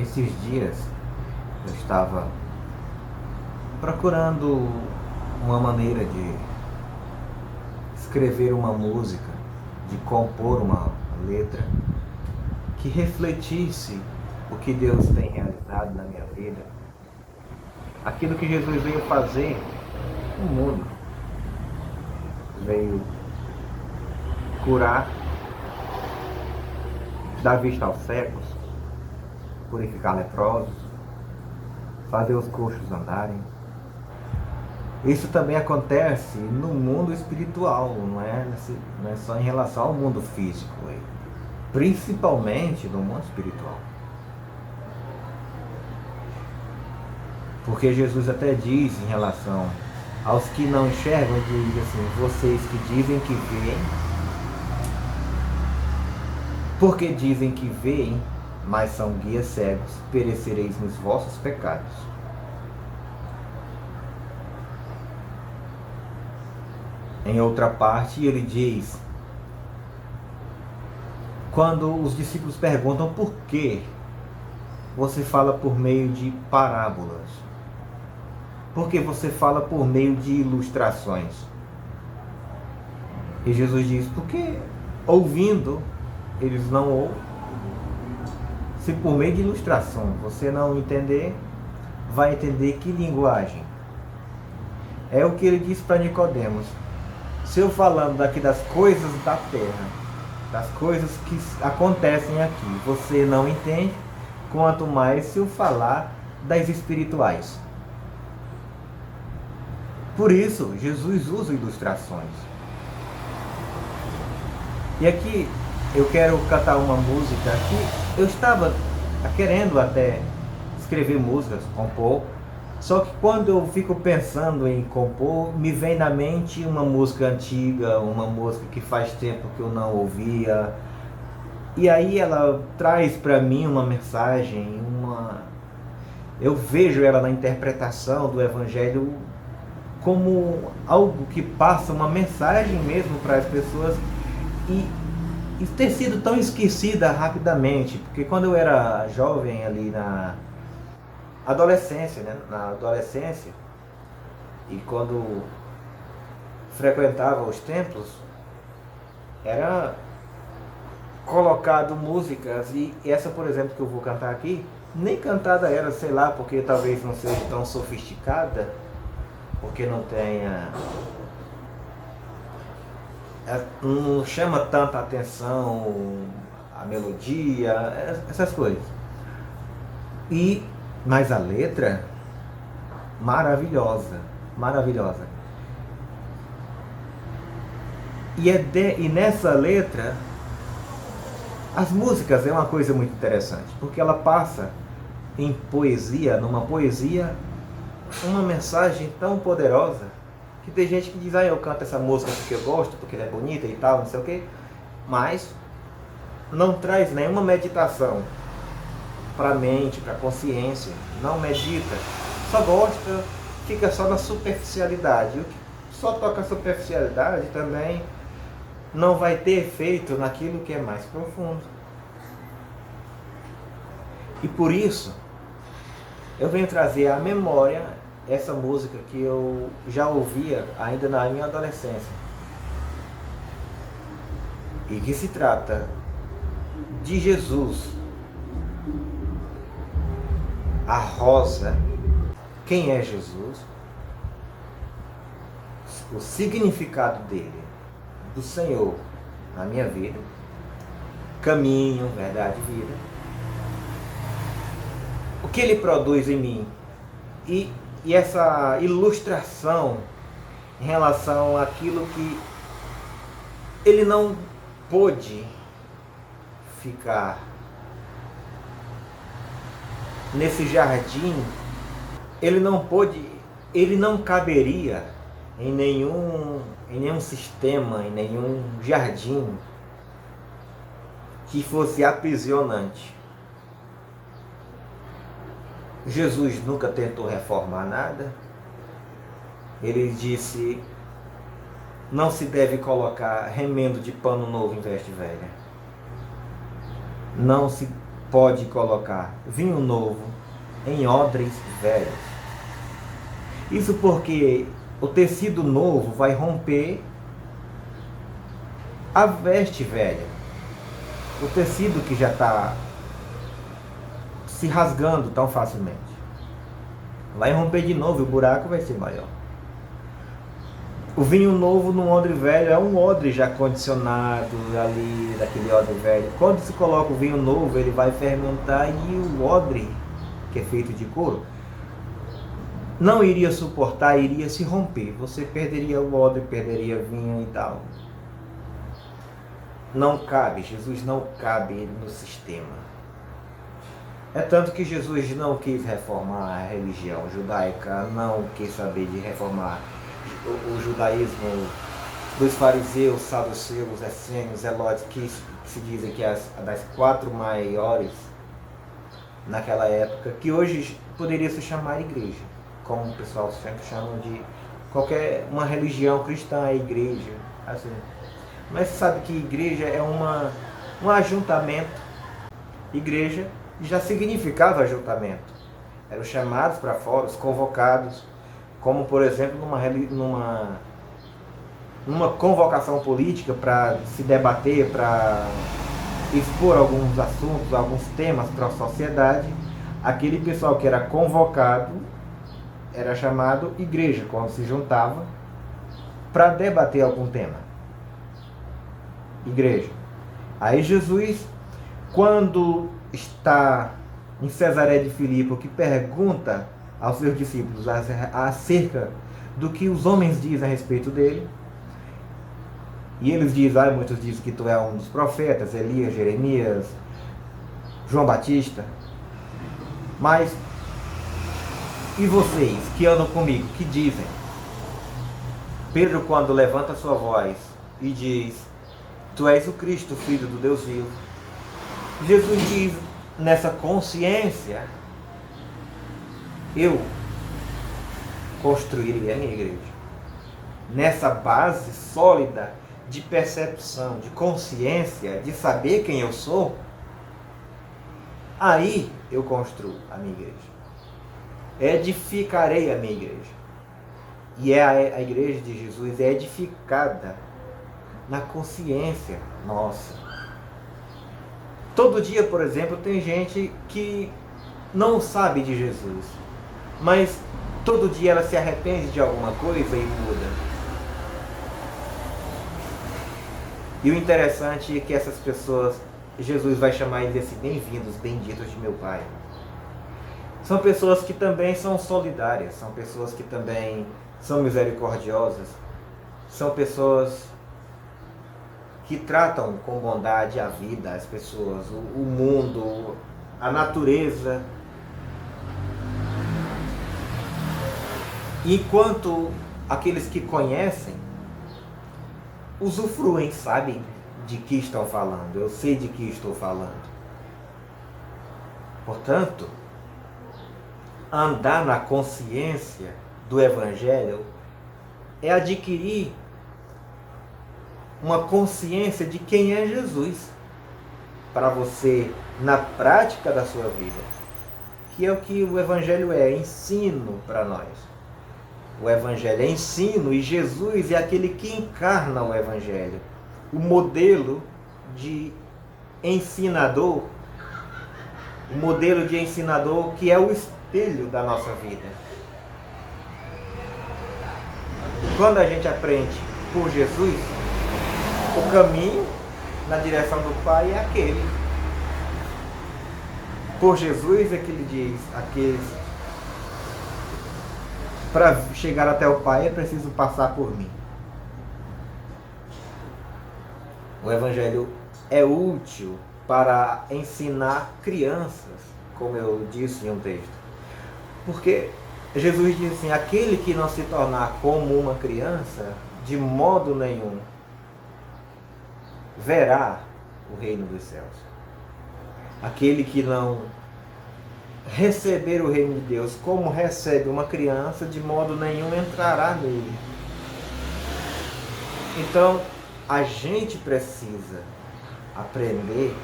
Esses dias eu estava procurando uma maneira de escrever uma música, de compor uma letra que refletisse o que Deus tem realizado na minha vida, aquilo que Jesus veio fazer no mundo. Veio curar, dar vista aos cegos, purificar leprosos, fazer os coxos andarem. Isso também acontece no mundo espiritual, não é só em relação ao mundo físico, principalmente no mundo espiritual. Porque Jesus até diz em relação aos que não enxergam, ele diz assim: vocês que dizem que veem, porque dizem que veem, mas são guias cegos, perecereis nos vossos pecados. Em outra parte, ele diz, quando os discípulos perguntam por que você fala por meio de parábolas, por que você fala por meio de ilustrações? E Jesus diz, porque ouvindo, eles não ouvem. Se por meio de ilustração você não entender, vai entender que linguagem? É o que ele disse para Nicodemos. Se eu falando daqui das coisas da terra, das coisas que acontecem aqui, você não entende, quanto mais se eu falar das espirituais. Por isso, Jesus usa ilustrações. E aqui eu quero cantar uma música que eu estava querendo até escrever músicas, compor. Só que quando eu fico pensando em compor, me vem na mente uma música antiga, uma música que faz tempo que eu não ouvia. E aí ela traz para mim uma mensagem, eu vejo ela na interpretação do Evangelho como algo que passa uma mensagem mesmo para as pessoas e ter sido tão esquecida rapidamente. Porque quando eu era jovem ali na adolescência, e quando frequentava os templos, era colocado músicas, e essa, por exemplo, que eu vou cantar aqui, nem cantada era, sei lá, porque talvez não seja tão sofisticada, porque não tenha, não chama tanta atenção a melodia, essas coisas. Mas a letra, maravilhosa, maravilhosa. E nessa letra, as músicas é uma coisa muito interessante, porque ela passa em poesia, numa poesia, uma mensagem tão poderosa, que tem gente que diz, eu canto essa música porque eu gosto, porque ela é bonita e tal, não sei o quê, mas não traz nenhuma meditação para a mente, para a consciência, não medita, só gosta, fica só na superficialidade. O que só toca a superficialidade também não vai ter efeito naquilo que é mais profundo. E por isso, eu venho trazer à memória essa música que eu já ouvia ainda na minha adolescência. E que se trata de Jesus, a rosa. Quem é Jesus? O significado dele, do Senhor na minha vida, caminho, verdade e vida, o que ele produz em mim e essa ilustração em relação àquilo que ele não pôde ficar nesse jardim, ele não caberia em nenhum sistema, em nenhum jardim que fosse aprisionante. Jesus nunca tentou reformar nada. Ele disse, não se deve colocar remendo de pano novo em veste velha. Não se pode colocar vinho novo em odres velhos. Isso porque o tecido novo vai romper a veste velha. O tecido que já está se rasgando tão facilmente. Vai romper de novo e o buraco vai ser maior. O vinho novo num odre velho é um odre já condicionado ali, daquele odre velho. Quando se coloca o vinho novo, ele vai fermentar e o odre, que é feito de couro, não iria suportar, iria se romper. Você perderia o odre, perderia vinho e tal. Não cabe, Jesus não cabe no sistema. É tanto que Jesus não quis reformar a religião judaica, não quis saber de reformar o judaísmo dos fariseus, saduceus, essênios, zelotes, que se dizem que das 4 maiores naquela época, que hoje poderia se chamar igreja, como o pessoal sempre chama de qualquer uma religião cristã, é igreja, assim. Mas você sabe que igreja é um ajuntamento. Igreja já significava ajuntamento. Eram chamados para fora, os convocados, como por exemplo numa convocação política para se debater, para expor alguns assuntos, alguns temas para a sociedade. Aquele pessoal que era convocado era chamado igreja, quando se juntava para debater algum tema. Igreja. Aí Jesus, quando está em Cesaré de Filipe, que pergunta aos seus discípulos acerca do que os homens dizem a respeito dele, e eles dizem, muitos dizem que tu é um dos profetas, Elias, Jeremias, João Batista, mas e vocês que andam comigo, que dizem? Pedro, quando levanta sua voz e diz, tu és o Cristo, Filho do Deus vivo, Jesus diz, nessa consciência, eu construirei a minha igreja. Nessa base sólida de percepção, de consciência, de saber quem eu sou, aí eu construo a minha igreja. Edificarei a minha igreja. E a igreja de Jesus é edificada na consciência nossa. Todo dia, por exemplo, tem gente que não sabe de Jesus, mas todo dia ela se arrepende de alguma coisa e muda. E o interessante é que essas pessoas, Jesus vai chamar eles assim, bem-vindos, benditos de meu Pai. São pessoas que também são solidárias, são pessoas que também são misericordiosas, são pessoas que tratam com bondade a vida, as pessoas, o mundo, a natureza. Enquanto aqueles que conhecem, usufruem, sabem de que estão falando. Eu sei de que estou falando. Portanto, andar na consciência do Evangelho é adquirir uma consciência de quem é Jesus para você na prática da sua vida, que é o que o Evangelho é, ensino para nós. O Evangelho é ensino e Jesus é aquele que encarna o Evangelho, o modelo de ensinador, que é o espelho da nossa vida. Quando a gente aprende por Jesus, o caminho na direção do Pai é aquele. Por Jesus é que ele diz, para chegar até o Pai é preciso passar por mim. O Evangelho é útil para ensinar crianças, como eu disse em um texto. Porque Jesus diz assim, aquele que não se tornar como uma criança, de modo nenhum verá o reino dos céus. Aquele que não receber o reino de Deus como recebe uma criança, de modo nenhum entrará nele. Então, a gente precisa aprender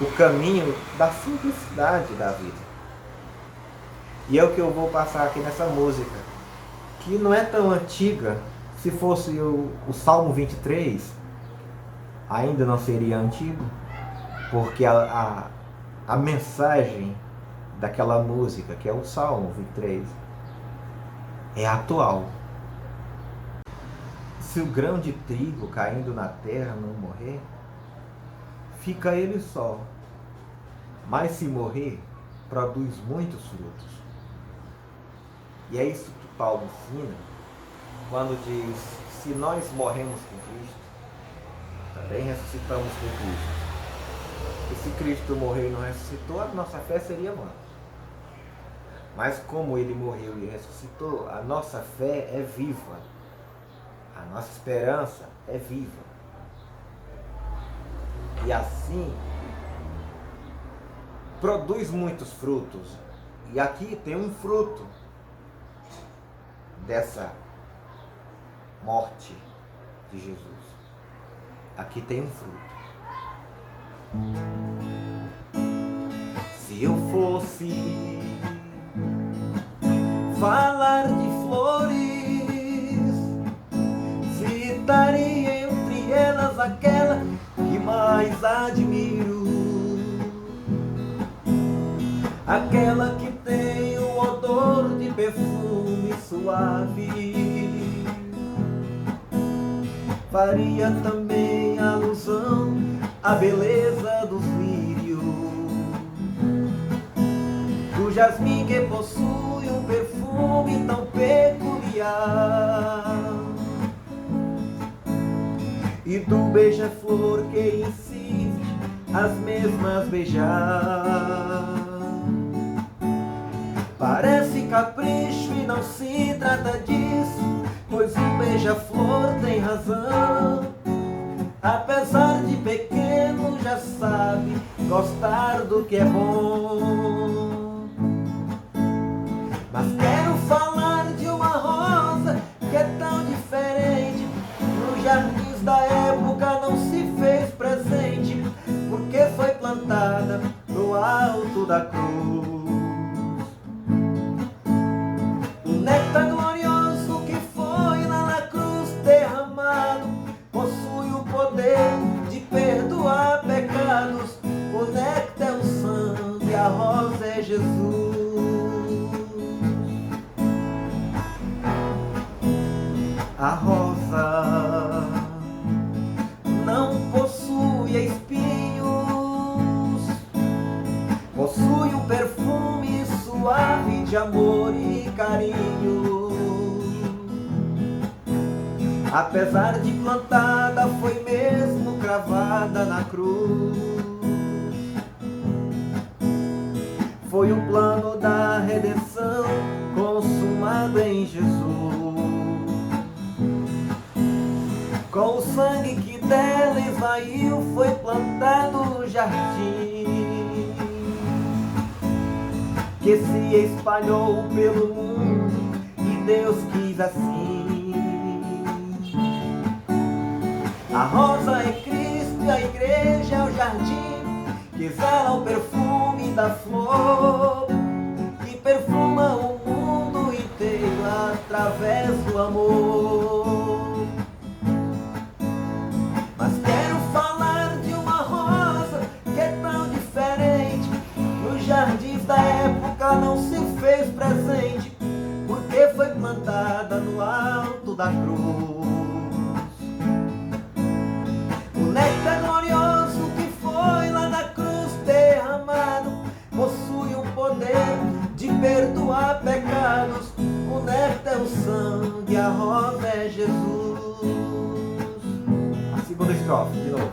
o caminho da simplicidade da vida. E é o que eu vou passar aqui nessa música, que não é tão antiga. Se fosse o Salmo 23, ainda não seria antigo, porque a mensagem daquela música, que é o Salmo 23, é atual. Se o grão de trigo caindo na terra não morrer, fica ele só, mas se morrer, produz muitos frutos. E é isso que Paulo ensina quando diz: se nós morremos com Cristo, também ressuscitamos com Cristo. E se Cristo morreu e não ressuscitou, a nossa fé seria vã. Mas como ele morreu e ressuscitou, a nossa fé é viva. A nossa esperança é viva. E assim, produz muitos frutos. E aqui tem um fruto dessa morte de Jesus. Aqui tem um fruto. Se eu fosse falar de flores, citaria entre elas aquela que mais admiro, aquela que tem o odor de perfume suave. Faria também alusão à beleza dos lírios, do jasmim que possui um perfume tão peculiar, e do beija-flor que insiste as mesmas beijar. Parece capricho e não se trata disso, pois o beija-flor tem razão. Apesar de pequeno, já sabe gostar do que é bom. Mas quero falar de uma rosa que é tão diferente. Nos jardins da época não se fez presente, porque foi plantada no alto da cruz. O néctar glorioso que foi lá na cruz derramado possui o poder de perdoar pecados. O néctar é o sangue, a rosa é Jesus. A rosa não possui espinhos, possui um perfume suave de amor e carinho. Apesar de plantada, foi mesmo cravada na cruz. Foi o plano da redenção consumado em Jesus. Com o sangue que dela esvaiu, foi plantado o jardim que se espalhou pelo mundo, e Deus quis assim. A rosa é Cristo e a igreja é o jardim que exala o perfume da flor e perfuma o mundo inteiro através do amor. Mas quero falar de uma rosa que é tão diferente. Nos jardins da época não se fez presente, porque foi plantada no alto da cruz. O néctar glorioso que foi lá na cruz derramado possui o poder de perdoar pecados. O néctar é o sangue, a rosa é Jesus. A segunda estrofe, de novo.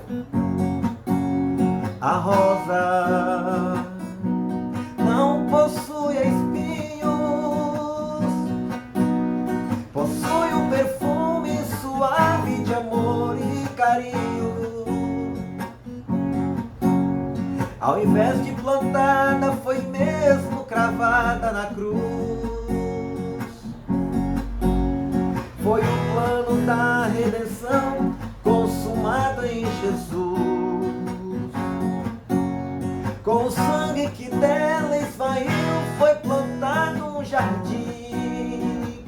A rosa não possui espinhos, possui um perfume suave de amor e carinho. Ao invés de plantada, foi mesmo cravada na cruz. Foi o plano da redenção consumado em Jesus. e que dela esvaiu, foi plantado um jardim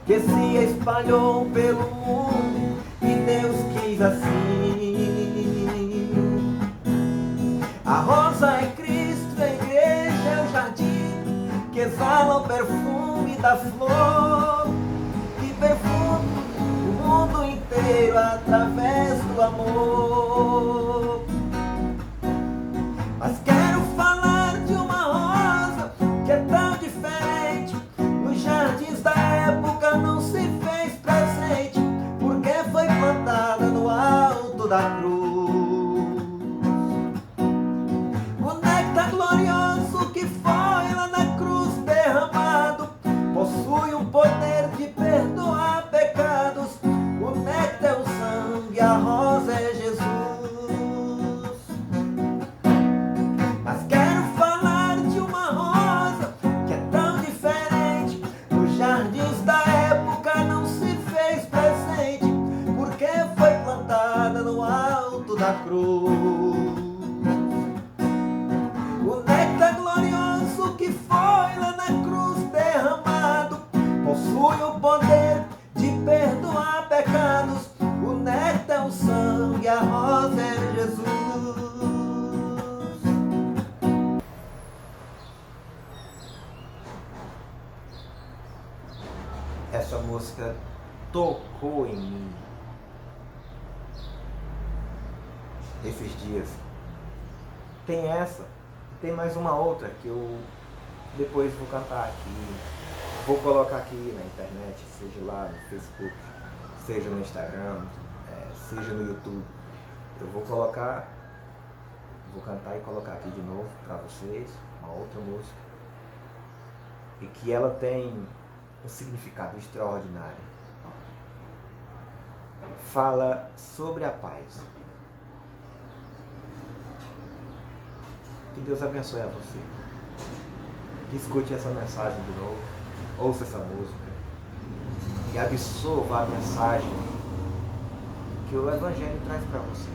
que se espalhou pelo mundo e Deus quis assim. A rosa é Cristo, a igreja é o jardim que exala o perfume da flor, que perfuma o mundo inteiro através do amor. Mas quero falar de uma rosa que é tão diferente. Nos jardins da época não se fez presente, porque foi plantada no alto da cruz. O néctar glorioso que foi lá na cruz derramado possui o poder de perdoar pecados. O néctar é o sangue, a rosa é Jesus. Mas quero falar de uma rosa que é tão diferente. Nos jardins da época não se fez presente, porque foi plantada no alto da cruz. O néctar glorioso que foi lá na cruz derramado possui o poder de perdoar pecados. O néctar é o sangue, a rosa é Jesus. Essa música tocou em mim esses dias. Tem essa, tem mais uma outra que eu depois vou cantar aqui, vou colocar aqui na internet, seja lá no Facebook, seja no Instagram, seja no YouTube. Eu vou colocar, vou cantar e colocar aqui de novo para vocês, uma outra música, e que ela tem um significado extraordinário. Fala sobre a paz. Que Deus abençoe a você. Que escute essa mensagem de novo, ouça essa música e absorva a mensagem que o Evangelho traz para você.